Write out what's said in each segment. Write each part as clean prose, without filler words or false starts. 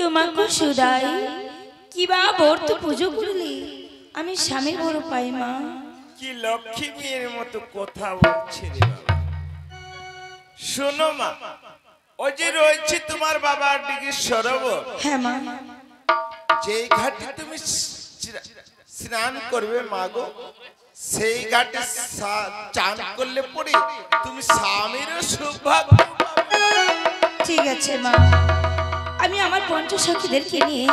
তোমাকে সুদাই কিবা বর্ত পুজো করলে আমি স্বামী বড় পাই মা। কি লক্ষ্মী মেয়ের মতো কথা বলছে রে বাবা। শোনো মা, ওই যে রয়েছে তোমার বাবার দিকে সরোবর, হ্যাঁ মা, যেই ঘাটে তুমি স্নান করবে মাগো, সেই ঘাটে চান করলে পরে তুমি স্বামীর সৌভাগ্য পাবে। ঠিক আছে মা, আমি আমার পঞ্চসখীদেরকে নিয়ে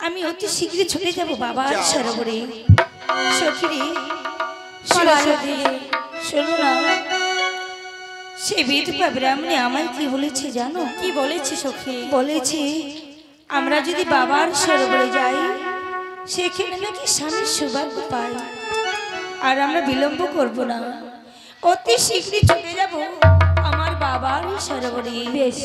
আমি অতি শীঘ্রই ছুটে যাব বাবার সরোবরে। সখীরে শোনো না, সে বিধবা ব্রাহ্মণী আমায় কি বলেছে জানো? কি বলেছে সখী? বলেছে আমরা যদি বাবার সরোবরে যাই সেখানে নাকি স্বামীর সৌভাগ্য পাই, আর আমরা বিলম্ব করব না, অতি শীঘ্রই ছুটে যাব আমার বাবার সরোবরে। বেশ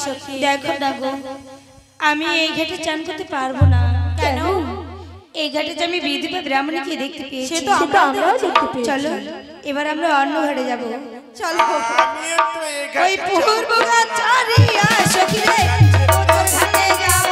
সখীরে দেখো না গো, আমি এই ঘাটে চান করতে পারবো না। কেন? এই ঘাটে যে আমি বিধবা ব্রাহ্মণীকে দেখতে পেয়েছি। সে তো আমরাও দেখতে পেয়েছি। চলো এবার আমরা অন্য ঘাটে যাব। চলো আমিও তো এই ওই ঘাটে পূর্বগাচারিয়া সখীরে উত্তর ঘাটে যাব।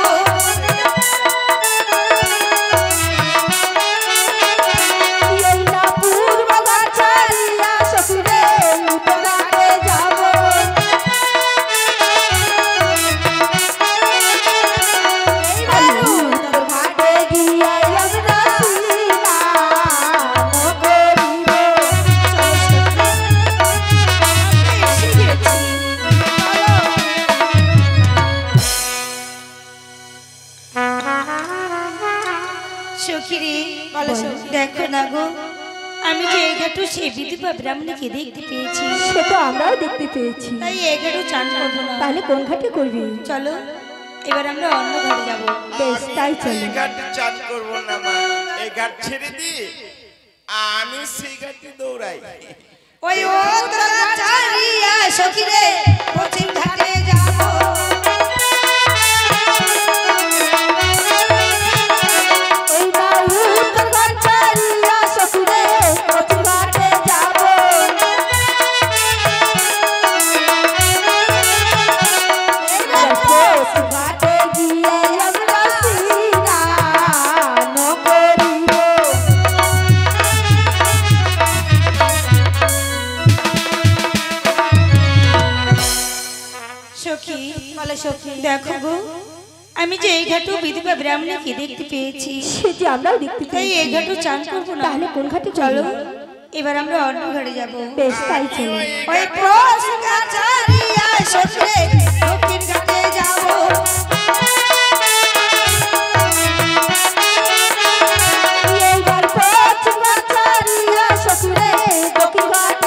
দেখো না গো, আমি যে এই ঘাটে সেই বিধবা ব্রাহ্মণীকে দেখতে পেয়েছি। সে তো আমরাও দেখতে পেয়েছি। তাই এই ঘাটে চান করবো না। তাহলে কোন ঘাটে করবি? চলো এবার আমরা অন্য ঘাটে যাব। বেশ তাই চলো। এই ঘাটে চান করবো না মা, এই ঘাট ছেড়ে দিয়ে আমি সেই ঘাটে দৌড়াই। ওই উত্তরগাচারিয়া সখীরে পশ্চিম ঘাটে যাব। দেখো গো, আমি যে এই ঘাটে বিধবা ব্রাহ্মণীকে দেখতে পেয়েছি। সে যে আমরাও দেখতে পেয়েছি। তাই এই ঘাটে চান করবো না। তাহলে কোন ঘাটে? চলো এবার আমরা অন্য ঘাটে যাব। বেশ তাই চলো। ওই পশ্চিমগাচারিয়া সখীরে দক্ষিণ ঘাটে যাব। এইবার পশ্চিমগাচারিয়া সখীরে দক্ষিণ ঘাটে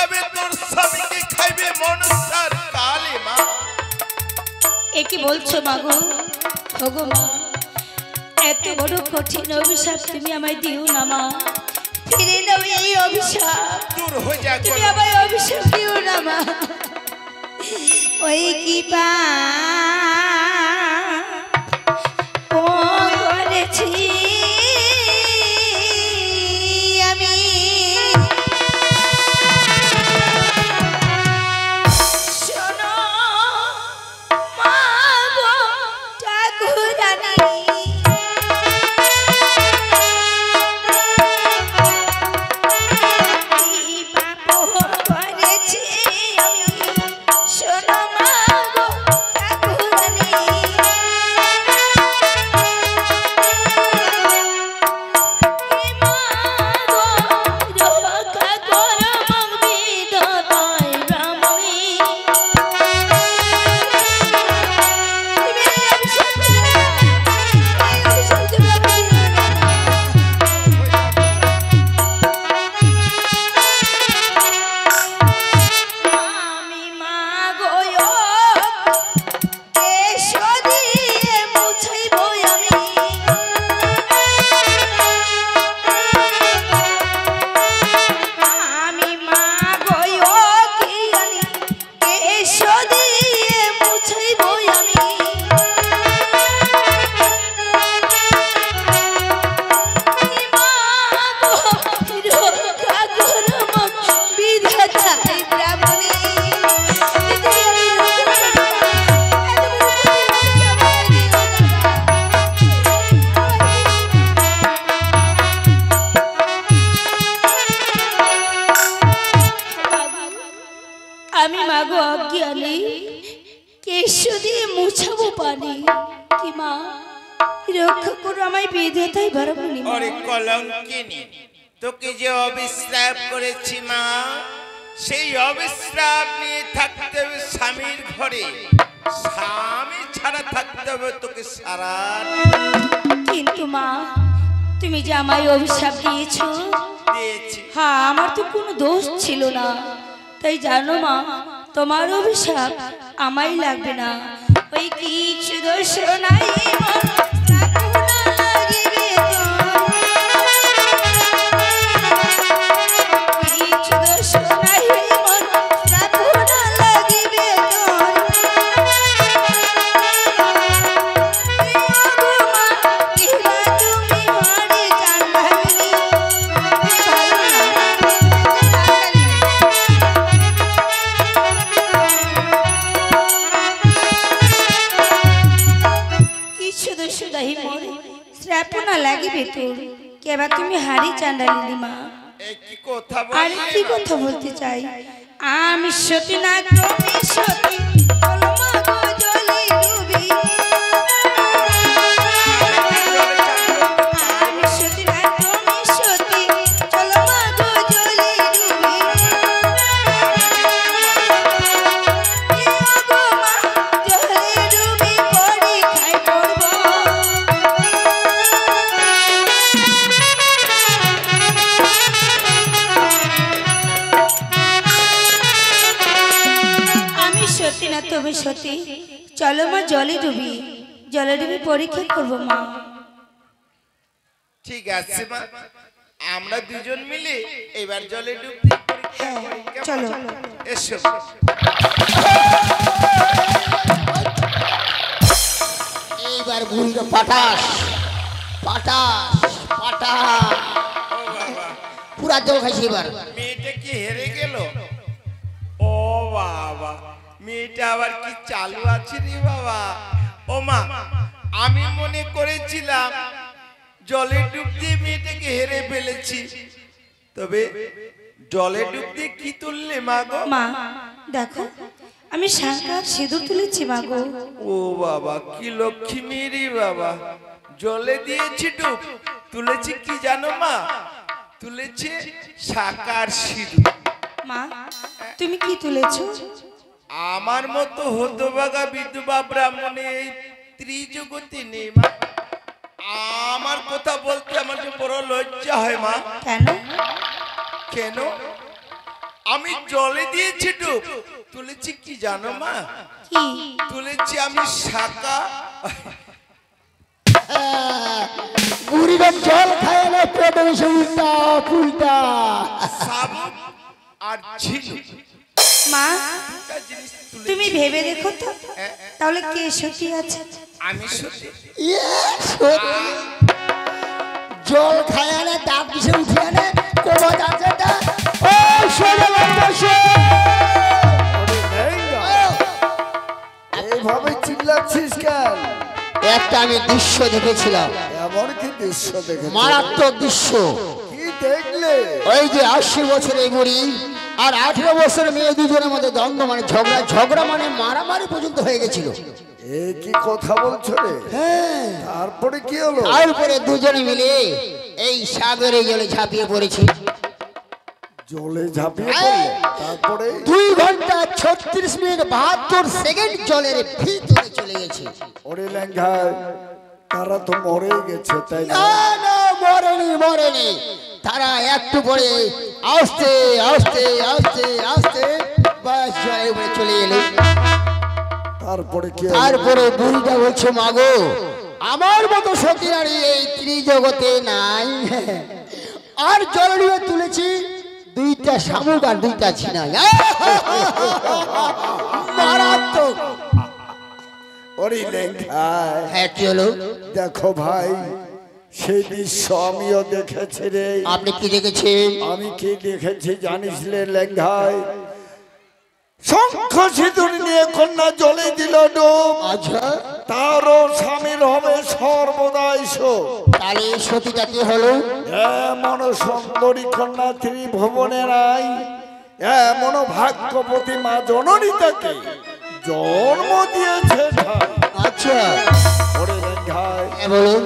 পুরাবে তোর স্বামীকে খাইবে মনসার কালে মা। এ কি বলছো মাগো? ওগো মা, এত বড় কঠিন অভিশাপ তুমি আমায় দিও না মা। ফিরে নাও এই অভিশাপ, দূর হয়ে যা তুমি আমায় অভিশাপ দিও না মা। ওই কি পা করেছি আমি, শোনো মা গো ঠাকুরানী, কি পাপ করেছি আমি, শোনো মা গো ঠাকুরানী। আমি মাগো অজ্ঞানী, কেশো দিয়ে মুছাবো পানি। কি মা, রক্ষা করো আমায়, বিধাতাই ভরবনি। ওরে কলঙ্কিনী, তোকে যে অবিশ্রাপ করেছি মা, সেই অবিশ্রাপ নিয়ে থাকতে হবে স্বামীর ঘরে, স্বামী ছাড়া থাকতে হবে তোকে সারা। কিন্তু মা, তুমি যে আমায় অভিশাপ দিয়েছো, দিয়েছি। হ্যাঁ আমার তো কোনো দোষ ছিল না, তাই জানো মা, তোমার অভিশাপ আমায় লাগবে না। ওই কিছু দোষ নাই মন, রাখো না লাগিবে তোর। কিছু দোষ নাই মন, রাখো না লাগিবে তোর। কি ওগো মা, কিবা তুমি মারি চান্দাগিনী, ভালো না সুদাহি মোর শ্রাপনা লাগিবে তোর। কেবা তুমি হারি চান্ডালিনী মা। এই কি কথা আর বলি? কি কথা বলতে চাই? আমি সতী না তুমি সতী, চলো মা গো জলে ডুবি। আমি সতী না তুমি সতী, চলো মা গো জলে ডুবি। কি ওগো মা, জলে ডুবি পড়ি খাই পড়ব। আমি সতী না তুমি সতী, চলো মা জলে ডুবি, জলে ডুবি পরীক্ষা করবো মা। ঠিক আছে মা, আমরা দুজন মিলে এবার জলে ডুব দিই, পরীক্ষা করি, কেমন? চলো। এসো। এইবার বুড়িকে পাঠাস পাঠাস পাঠাস, ও বাবা, পুরা জল খাইছি এবার। মেয়েটা কি হেরে গেল? ও বাবা, মেয়েটা আবার কি চালু আছে রে বাবা। ও মা, আমি মনে করেছিলাম জলে ডুব দিয়ে মেয়েটাকে হেরে ফেলেছি, তবে জলে ডুব দিয়ে কি তুললে মা গো? মা দেখো, আমি শাঁখার সিঁদুর তুলেছি মা গো। ও বাবা, কি লক্ষ্মী মেয়ে রে বাবা। জলে দিয়েছি ডুব, তুলেছি কি জানো মা? তুলেছে শাঁখার সিঁদুর। মা তুমি কি তুলেছো? আমার মতো হতভাগা বিধবা ব্রাহ্মণে এই ত্রিজগতে নেই মা। আমার কথা বলতে আমার যে বড় লজ্জা হয় মা। কেন? কেন? আমি জলে দিয়েছি ডুব, তুলেছি কি জানো মা? কি? তুলেছি আমি শাকা। বুড়িরা জল খায় না, পেটে এসে উল্টা পুল্টা। শামুক আর ঝিনুক মা, দুটা জিনিস তুলেছি। তুমি ভেবে দেখো তো, তাহলে কে সত্যি আছে? আমি সত্যি জল খায় না, দাঁত কিসে উঠে না, কোমর আছে না। ও শোনো এইভাবে চিল্লাচ্ছিস কেন? একটা আমি দৃশ্য দেখেছিলাম, এমন কি দৃশ্য দেখে? মারাত্মক দৃশ্য। কি দেখলে? ওই যে 80 বছরের বুড়ি আর 18 বছরের মেয়ে, দুজনের মধ্যে দ্বন্দ্ব, মানে ঝগড়া মানে মারামারি পর্যন্ত হয়ে গেছিল। এ কি কথা বলছো রে? হ্যাঁ, তারপরে কি হলো? তারপরে দুজনে মিলে এই সাগরে জলে ঝাঁপিয়ে পড়েছি। জলে ঝাঁপিয়ে পড়লে? তারপরে 2 ঘন্টা 36 মিনিট 72 সেকেন্ড জলের ভিতরে চলে গেছে। ওরে ল্যাংঘায়, তারা তো মরে গেছে তাই না? না না, মরেনি। তারা একটু পরে আস্তে আস্তে আস্তে আস্তে বাস জলে উপরে চলে এলো। তারপরে কি হলো? তারপরে বুড়িটা বলছে, মাগো, আমার মতো সতী নারী এই ত্রিজগতে নাই। আর জল নিয়ে তুলেছি 2টা শামুক আর 2টা ঝিনাই। মারাত্মক। ওরে ল্যাংঘায়, হ্যাঁ, কি হলো? দেখো ভাই, সেই দৃশ্য আমিও দেখেছি রে। আপনি কি দেখেছেন? আমি কি দেখেছি জানিস রে ল্যাংঘায়? শঙ্খ সিঁদুর নিয়ে কন্যা জলে দিল ডুব, আচ্ছা, তারও স্বামীর হবে সর্বদাই শোক। তাহলে সতীটা কি হলো? এমন সুন্দরী কন্যা ত্রিভুবনে নাই, এমন ভাগ্যবতী মা জননী তাকে জন্ম দিয়েছে ঠাই। আচ্ছা, ওরে ল্যাংঘায়, বলুন।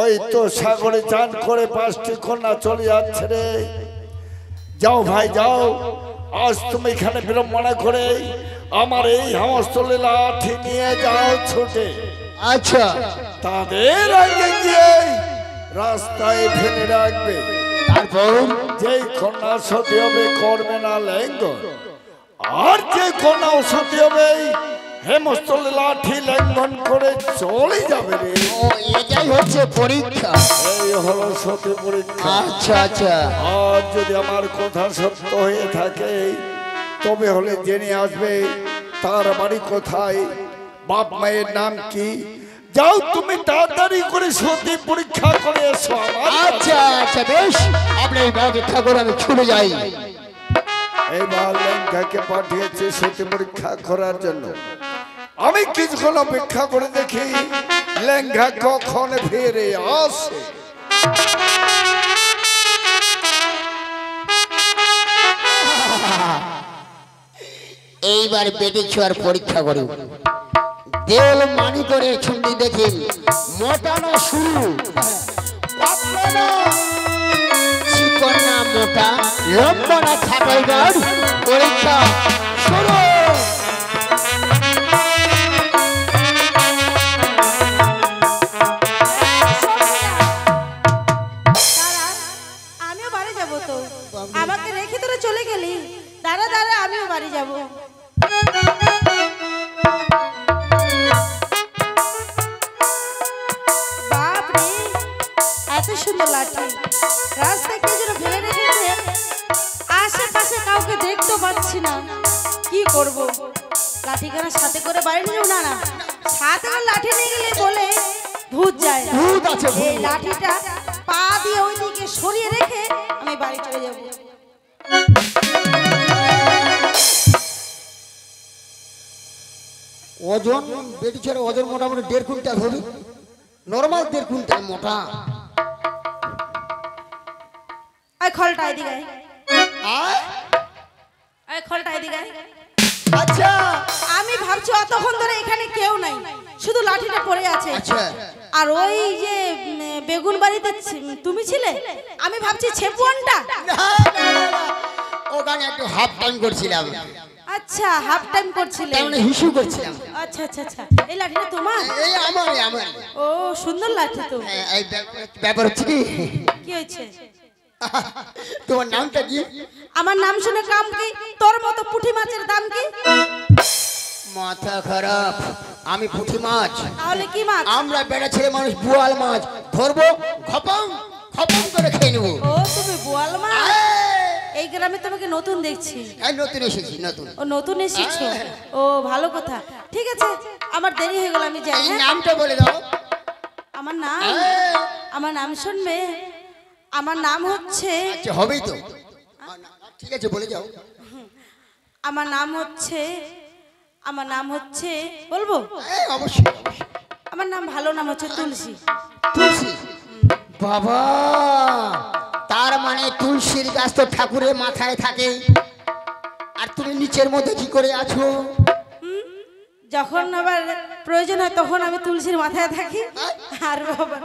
ওই তো সাগরে চান করে 5টি কন্যা চলে যাচ্ছে রে। যাও ভাই যাও, আজ তুমি এখানে বিড়ম্বনা করে আমার এই হামস্থলে লাঠি নিয়ে যাও ছুটে। আচ্ছা, তাদের আগে গিয়ে রাস্তায় ফেলে রাখবে। তারপর যেই কন্যা সতী হবে করবে না লঙ্ঘন, আর যে কন্যা সতী হবে হেমস্থলে লাঠি লঙ্ঘন করে চলে যাবে রে। ও, এটাই হচ্ছে পরীক্ষা। এই হলো সতী পরীক্ষা। আচ্ছা আচ্ছা, আর যদি আমার কথা সত্য হয়ে থাকে তবে হলে জেনে আসবে তার বাড়ি কোথায়, বাপ মায়ের নাম কি। যাও তুমি তাড়াতাড়ি করে সতী পরীক্ষা করে এসো আমার কাছে। আচ্ছা আচ্ছা, বেশ, আপনি অপেক্ষা করে আমি ছুটে যাই। এইবার লেঙ্গাকে পাঠিয়েছে সতী পরীক্ষা করার জন্য। আমি কিছুক্ষণ অপেক্ষা করে দেখি লেঙ্গা কখন ফিরে আসে। এইবার বেটে ছোঁয়ার পরীক্ষা করি। দেল মানি করে ছুটি দেখি, মোটা না শুরু, পাতলা না চিকন না মোটা, লম্বা না ছাটাই গাড়, পরীক্ষা শুরু। আমিও বাড়ি যাবো তো, আমাকে রেখে তোরা চলে গেলি। দাঁড়া, আমিও বাড়ি যাবো। বাপ রে, এত সুন্দর লাঠি রাস্তায় কেউ যেন ফেলে রেখেছে। আশেপাশে কাউকে দেখতে পাচ্ছি না, কি করব? লাঠিখানা সাথে করে বাড়ি নিয়ে না, সাথে করে লাঠি নিয়ে গেলে বলে ভূত যায়। ভূত আছে, ভূত। এই লাঠিটা পা দিয়ে ওইদিকে সরিয়ে রেখে আমি বাড়ি চলে যাব। ওজন বেটি ছোঁয়ার ওজন মোটামুটি 1.5 কুইন্টাল হবে, নর্মাল 1.5 কুইন্টাল মোটা। আয় খলটা এদিকে আয়। আয়, আয় খলটা এদিকে আয়। আচ্ছা আমি ভাবছি অতক্ষণ ধরে এখানে কেউ নাই, শুধু লাঠিটা পড়ে আছে। আচ্ছা, আর ওই যে বেগুন বাড়িতে তুমি ছিলে, আমি ভাবছি ছেপুয়ানটা। না, না, না, না, ওখানে একটু হাফ টাইম করছিলাম, আচ্ছা, হাফ টাইম করছিলে। তার মানে হিসু করছিলাম। আচ্ছা আচ্ছা আচ্ছা, এই লাঠিটা তোমার? এই আমার। ও, সুন্দর লাঠি তো। এই ব্যাপার হচ্ছে কি, কি হয়েছে? তোমার নামটা কি? আমার নাম শুনে কাম কি? তোর মতো পুঁটি মাছের দাম কি? মাথা খারাপ, আমি পুঁটি মাছ। তাহলে কি মাছ? আমরা বেড়া ছেলে মানুষ বোয়াল মাছ ধরবো, খপম খপম করে খেয়ে নেবো। ও তুমি বোয়াল মাছ? এই গ্রামে তোমাকে নতুন দেখছি। নতুন এসেছি, নতুন। ও নতুন এসেছো? ও ভালো কথা। ঠিক আছে, আমার দেরি হয়ে গেল, আমি যাই। এই হ্যাঁ? নামটা বলে দাও। আমার নাম, আমার নাম শুনবে? আমার নাম হচ্ছে, আচ্ছা হবেই তো, ঠিক আছে বলে যাও। আমার নাম হচ্ছে, আমার নাম হচ্ছে, বলবো? অবশ্যই অবশ্যই। আমার নাম, ভালো নাম হচ্ছে তুলসী। তুলসী? বাবা, তার মানে তুলসীর গাছ তো ঠাকুরের মাথায় থাকে, আর তুমি নিচের মধ্যে কি করে আছো? যখন আবার প্রয়োজন হয় তখন আমি তুলসীর মাথায় থাকি, আর বাবা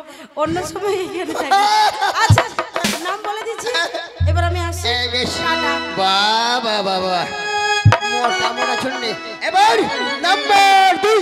অন্য সময় এখানে থাকি। আচ্ছা নাম বলে দিচ্ছি, এবার আমি আসছি। এই বেশ। টাটা। বাবা বাবা, মোটা মোটা শুনলে। এবার নাম্বার 2।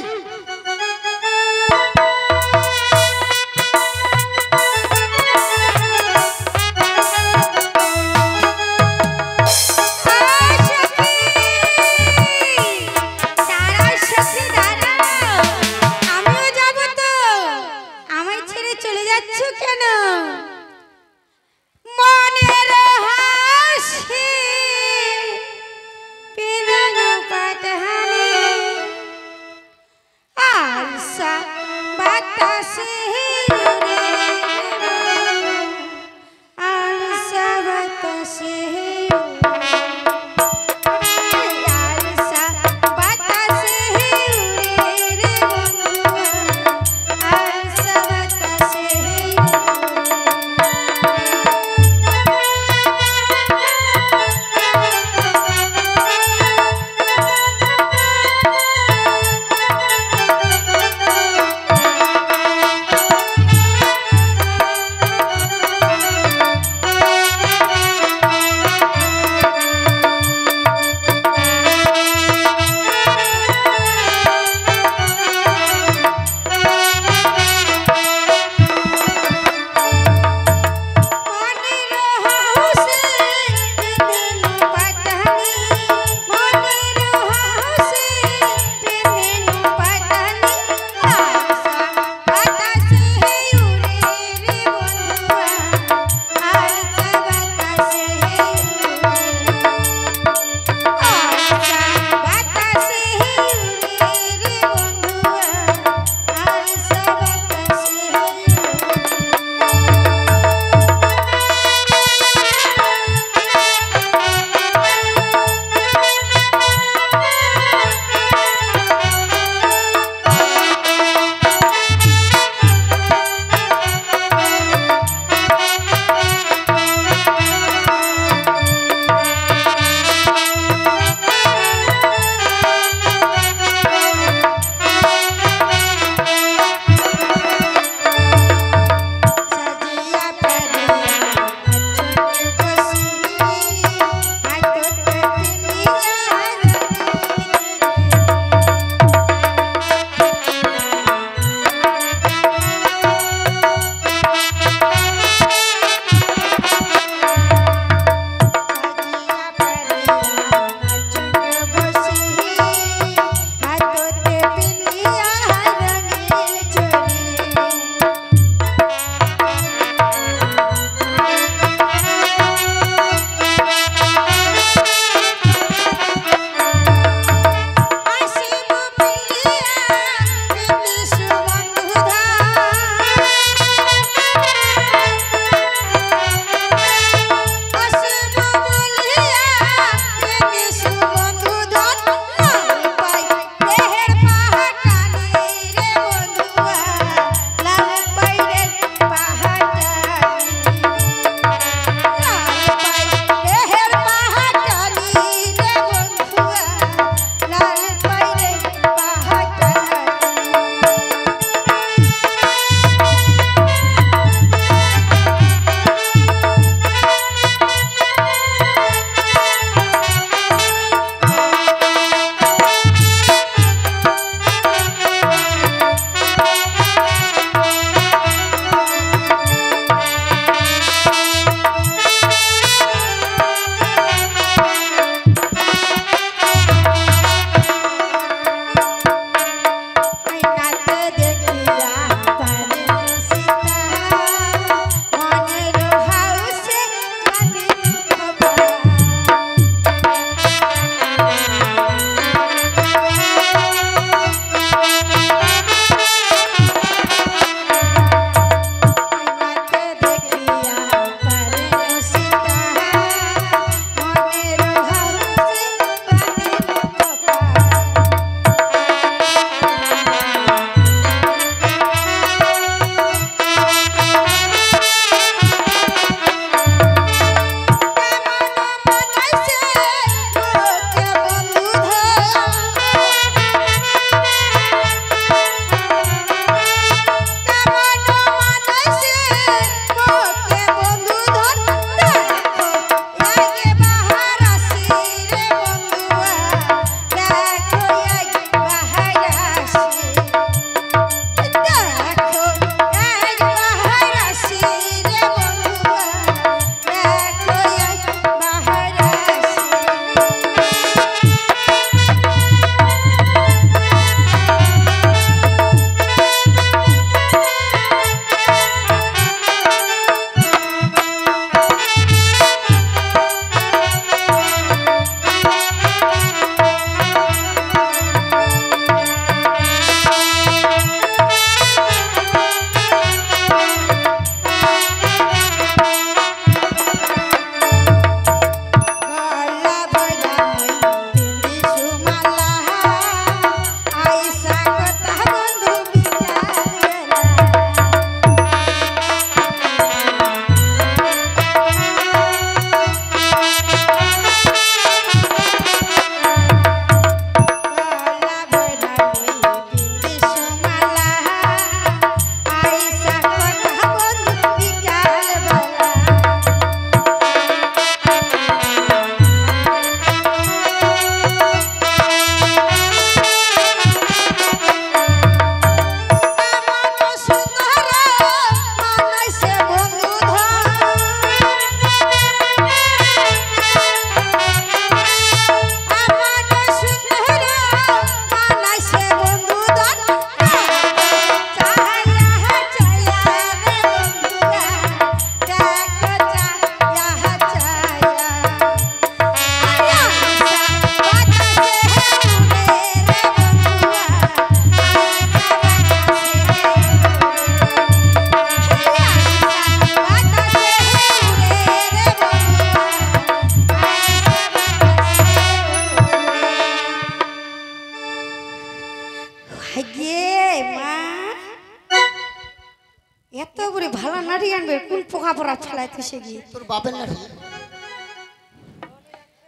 এত করে ভালো নাড়ি আনবে কোন পোকা পড়া ফেলাইতে সে গিয়ে তোর বাপের নাড়ি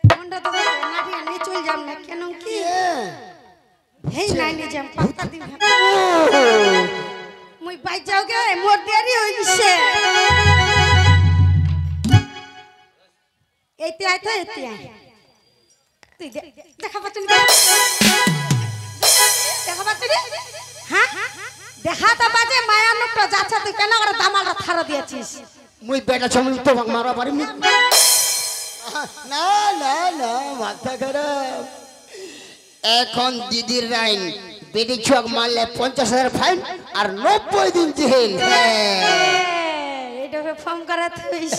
কোনটা তো নাড়ি আনলে চল যাম না কেন কি হেই নাই নি যাম পাতা দিন মুই বাই যাও গে মোর দেরি হই গিছে এইতে আই তো এইতে আই তুই দেখা পাচ্ছিস দেখা পাচ্ছিস হ্যাঁ দেখা তো বাজে মায়া লোকটা যাচ্ছে তুই কেন করে দামালটা থারা দিয়েছিস মুই বেটা ছমনি তো মারা পারিনি না না না মাথা খারাপ এখন দিদির রাইন বেটি ছক মারলে 50,000 ফাইন আর 90 দিন জেল এইটাকে ফোন করে তুইস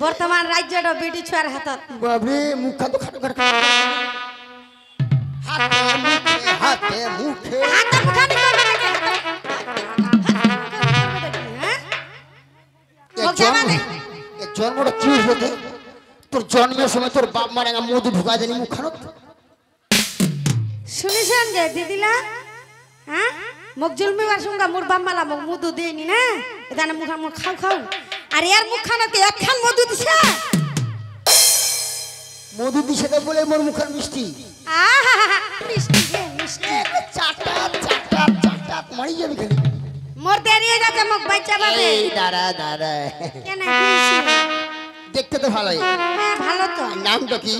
বর্তমান রাজ্যটা বেটি ছুয়ার হাতত বাবরে মুখা তো খাটো খাটো হাতে মুখে হাতে মুখে করবে নাকি হ্যাঁ জন্মটা কি হতে তোর জন্মের সময় তোর বাপ মারা মধু ঢুকা দেনি মুখানো শুনিছেন গে দিদিলা হ্যাঁ মুখ জুলমিবার সঙ্গে মোর বাপ মালা মুখ মধু দেয়নি না এখানে মুখা মুখ খাও খাও আর এর মুখখানাতে একখান মধু দিছে মধু দিছে তো বলে মোর মুখার মিষ্টি আহা মিষ্টি রে মিষ্টি চাটা চাটা চাটা মারি যাবে খালি মোর দেরি হয়ে যাচ্ছে মুখ বাচ্চা পাবে এই দাঁড়া দাঁড়া কেন দেখতে তো ভালোই হ্যাঁ ভালো তো নামটা কি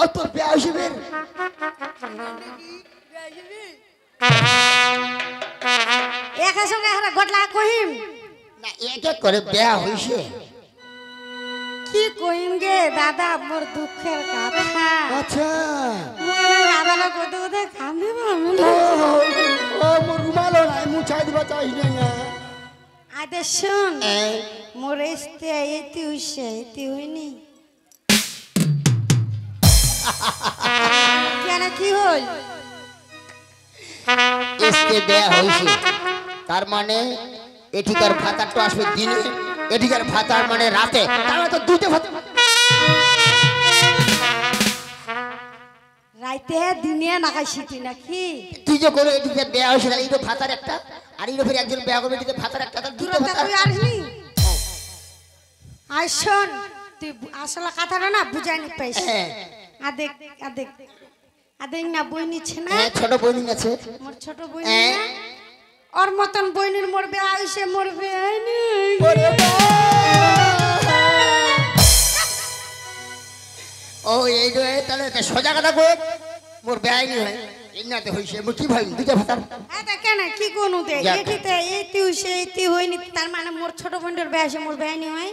ও তোর বিয়া হইবে একা সঙ্গে হারা গটলা কহিম না এক এক করে বিয়া হইছে কি কহিম গে দাদা মোর দুঃখের কথা আচ্ছা মোর আবালা কত কত কান্দে ও মোর রুমাল ভাই মুছাই দিবা চাই না আদে শুন মোর এসতে এতি হইছে এতি হইনি কেন কি হল এসকে দেয়া হইছে তার মানে এঠিকার ভাতাটা আসবে দিনে এঠিকার ভাতার মানে রাতে তার মানে তো দুইটা ভাতা রাইতে দিনে নাকাইছি তুই নাকি তুই যে করে এদিকে দেয়া হয়েছে তাহলে এই তো ভাতার একটা আর এই ফের একজন বেয়া করবে এদিকে ভাতার একটা তার দুটো তুরন্ত ভাতা তুই আসবি আই শোন তুই আসলে কথাটা না বুঝাই নি পাইস হ্যাঁ আদেক আদেক আদেক না বই নিচ্ছে না হ্যাঁ ছোট বোন আছে মোর ছোট বই হ্যাঁ। না ওর মতন বইনের মরবে আইসে মরবে আইনি ওরে ও এই রে তাহলে এটা সোজা কথা কই মোর বেআইনি হয় ইনাতে হইছে মো কি ভাই দুইটা ভাতা এটা কেন কি কোন দে যাক। এটিতে এতি হইছে এতি হইনি তার মানে মোর ছোট বোনের বেয়াসে মোর বেআইনি হয়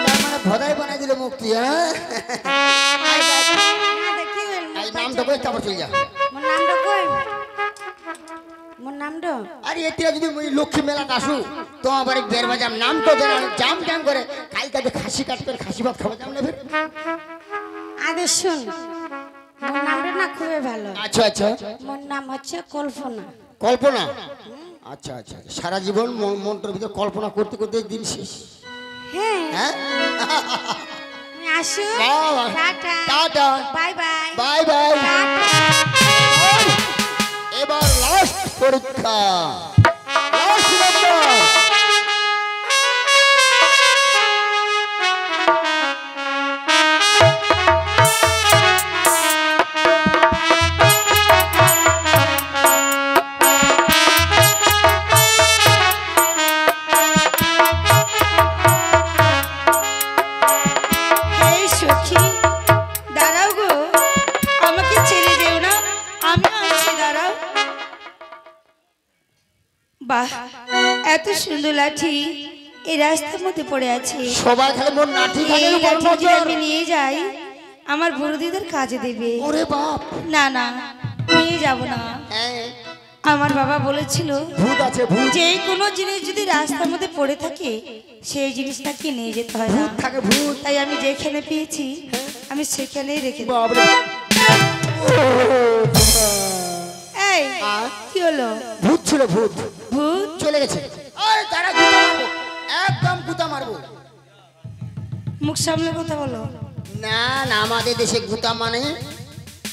তার মানে ভদাই বানাই দিলে মুক্তি হ্যাঁ আদেক কি হইল এই নামটা কই তারপর চলে যা মোর নামটা কই মোর নামটা আরে এটিরা যদি মুই লক্ষ্মী মেলা আসু তো আমার বের বাজাম নাম তো জানা জাম জাম করে কালকে খাসি কাট করে খাসি ভাত খাওয়া যাম না ফের আদে শুন মোর নামটা না খুবই ভালো আচ্ছা আচ্ছা মোর নাম হচ্ছে কল্পনা কল্পনা আচ্ছা আচ্ছা সারা জীবন মনটার ভিতরে কল্পনা করতে করতে দিন শেষ হ্যাঁ হ্যাঁ আমি আসু বাবা। Tata tata. Bye bye bye bye এবার লাস্ট পরীক্ষা লাস্ট নাম্বার এই সখী দাঁড়াও গো আমাকে ছেড়ে যেও না আমি আসছি দাঁড়াও বাহ এত সুন্দর লাঠি এই রাস্তার মধ্যে পড়ে আছে সবাই খালি মন নাঠি খালি এই বড় লাঠি যদি নজর আমি নিয়ে যাই আমার বড়দিদের কাজে দেবে ওরে বাপ না না নিয়ে যাব না হ্যাঁ আমার বাবা বলেছিল ভূত আছে ভূত যে কোনো জিনিস যদি রাস্তার মধ্যে পড়ে থাকে সেই জিনিসটাকে নিয়ে যেতে হয় না ভূত থাকে ভূত তাই আমি যেখানে পেয়েছি আমি সেখানেই রেখে দেব। বাবরে এই আর? কি হলো ভূত ছিল ভূত ভূত চলে গেছে আরে তারা গুতা মারবো একদম গুতা মারবো মুখ সামলে কথা বলো না না আমাদের দেশে গুতা মানে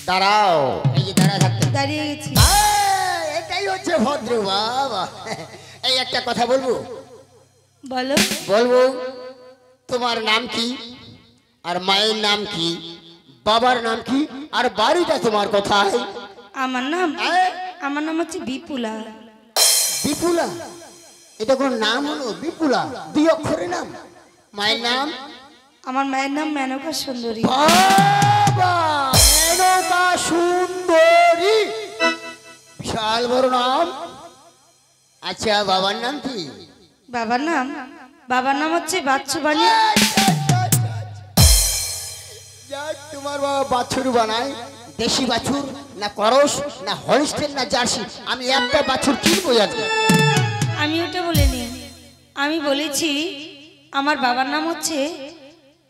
দাঁড়াও এই যে দাঁড়া থাকতে দাঁড়িয়ে গেছি এটাই হচ্ছে ভদ্র বাবা এই একটা কথা বলবো বলো বলবো তোমার নাম কি আর মায়ের নাম কি বাবার নাম কি আর বাড়িটা তোমার কোথায় আমার নাম হ্যাঁ? আমার নাম হচ্ছে বিপুলা বিপুলা এটা কোন নাম হলো বিপুলা দুই অক্ষরের নাম মায়ের নাম আমার মায়ের নাম মেনকা সুন্দরী বাবা মেনকা সুন্দরী বিশাল বড় নাম আচ্ছা বাবার নাম কি বাবার নাম হচ্ছে বাচ্চু বাণী যাক, তোমার বাবা বাছুর বানায় দেশি বাছুর না করস না হলিস্টেন না জার্সি আমি একটা বাছুর কিনবো আজকে আমি ওটা বলিনি আমি বলেছি আমার বাবার নাম হচ্ছে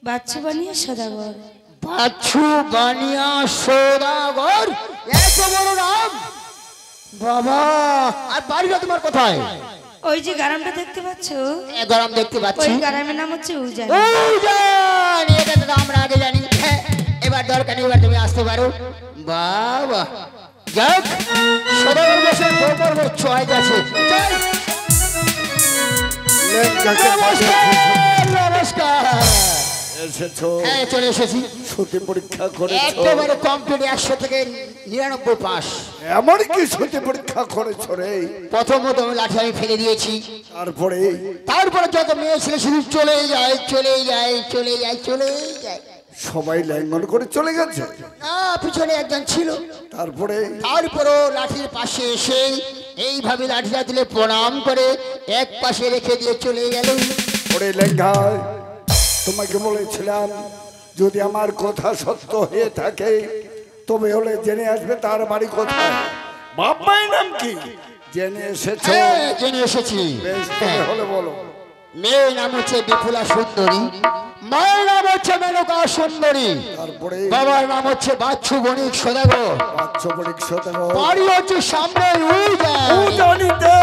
বাচ্চু বানিয়া সদাগর বাছু বানিয়া সদাগর এত বড় নাম বাবা আর বাড়িটা তোমার কোথায় ওই যে গ্রামটা দেখতে পাচ্ছ এ গরম দেখতে পাচ্ছি ওই গ্রামের নাম হচ্ছে উজান উজান, এটা তো আমরা আগে জানি হ্যাঁ, এবার দরকার নেই, এবার তুমি আসতে পারো বাবা যাক সদাগর বসে বড় চয়েস আছে যাই। লেঙ্গাকে পাশে নমস্কার এসেছো হ্যাঁ চলে এসেছি সত্যি পরীক্ষা করেছো একেবারে কমপ্লিট 100 থেকে 99 পাস এমন কি সত্যি পরীক্ষা করেছো রে প্রথমত আমি লাঠি আমি ফেলে দিয়েছি তারপরে যত মেয়ে ছিল শুধু চলেই যায় চলেই যায় চলেই যায় চলেই যায় সবাই ল্যাঙ্গন করে চলে গেছে না পিছনে একজন ছিল তারপরও লাঠির পাশে এসে এইভাবে লাঠিটা দিলে প্রণাম করে এক পাশে রেখে দিয়ে চলে গেল ওরে লেঙ্গা তোমাকে বলেছিলাম যদি আমার কথা সত্য হয়ে থাকে তবে হলে জেনে আসবে তার বাড়ি কোথায় বাপ মায়ের নাম কি জেনে এসেছো? হ্যাঁ, জেনে এসেছি। বেশ, তবে হলে বলো। মেয়ের নাম হচ্ছে বিপুলা সুন্দরী, মায়ের নাম হচ্ছে মেনকা সুন্দরী, তারপরে বাবার নাম হচ্ছে বাচ্চু বণিক সদাগর, বাচ্চা পরীক্ষা বাড়ি হচ্ছে সামনে জানিতে।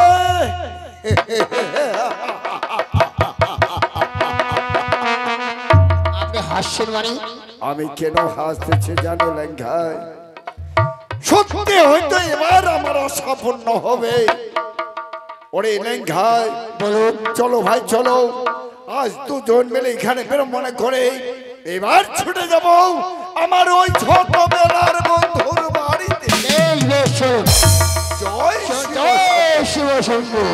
আপনি হাসছেন মানে? আমি কেন হাসতেছি জানো লেঙ্ঘাই? সত্যি হয়তো এবার আমার অসাফল্য হবে। ওরে লেঙ্ঘাই, বলুন। চলো ভাই চলো, আজ দুজন মিলে এখানে বেরো মনে করে এবার ছুটে যাব আমার ওই ছোটবেলার বন্ধুর বাড়িতে। এই বেশ, চলুন। জয় শিব। জয় শিব শম্ভু।